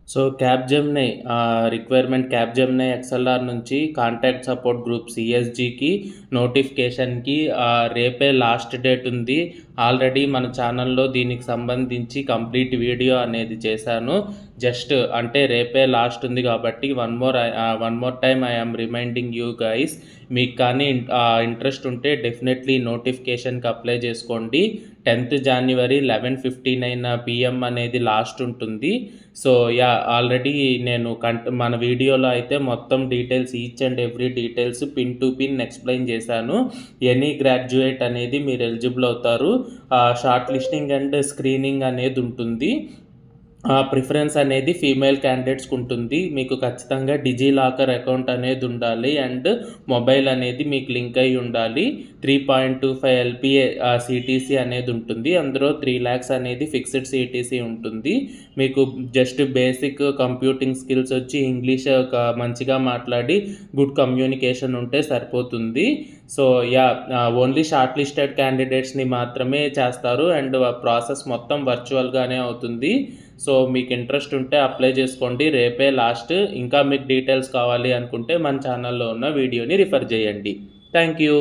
So Capgemini requirement Capgemini XLR నుంచి contact support group సీఎస్‌జీకి నోటిఫికేషన్‌కి రేపే లాస్ట్ డేట్ ఉంది. ఆల్రెడీ మన ఛానల్‌లో దీనికి సంబంధించి కంప్లీట్ వీడియో అనేది చేశాను. జస్ట్ అంటే రేపే లాస్ట్ ఉంది కాబట్టి one more time I am reminding you guys. మీకు కానీ ఇంట్రెస్ట్ ఉంటే డెఫినెట్లీ నోటిఫికేషన్‌కి అప్లై చేసుకోండి. 10th January 11:59 PM అనేది లాస్ట్ ఉంటుంది. సో ఆల్రెడీ నేను మన వీడియోలో అయితే మొత్తం details each and every details pin to pin explain చేశాను. ఎనీ గ్రాడ్యుయేట్ అనేది మీరు ఎలిజిబుల్ అవుతారు. షార్ట్ లిస్టింగ్ అండ్ స్క్రీనింగ్ అనేది ఉంటుంది. ప్రిఫరెన్స్ అనేది ఫీమేల్ క్యాండిడేట్స్కి ఉంటుంది. మీకు ఖచ్చితంగా డిజిలాకర్ అకౌంట్ అనేది ఉండాలి అండ్ మొబైల్ అనేది మీకు లింక్ అయి ఉండాలి. 3.25 LPA CTC అనేది ఉంటుంది. అందులో 3 lakhs అనేది ఫిక్స్డ్ CTC ఉంటుంది. మీకు జస్ట్ బేసిక్ కంప్యూటింగ్ స్కిల్స్ వచ్చి ఇంగ్లీష్ మంచిగా మాట్లాడి గుడ్ కమ్యూనికేషన్ ఉంటే సరిపోతుంది. సో ఓన్లీ షార్ట్ లిస్టెడ్ క్యాండిడేట్స్ని మాత్రమే చేస్తారు అండ్ ప్రాసెస్ మొత్తం వర్చువల్గానే అవుతుంది. సో మీకు ఇంట్రెస్ట్ ఉంటే అప్లై చేసుకోండి. రేపే లాస్ట్. ఇంకా మీకు డీటెయిల్స్ కావాలి అనుకుంటే మన ఛానల్లో ఉన్న వీడియోని రిఫర్ చేయండి. Thank you.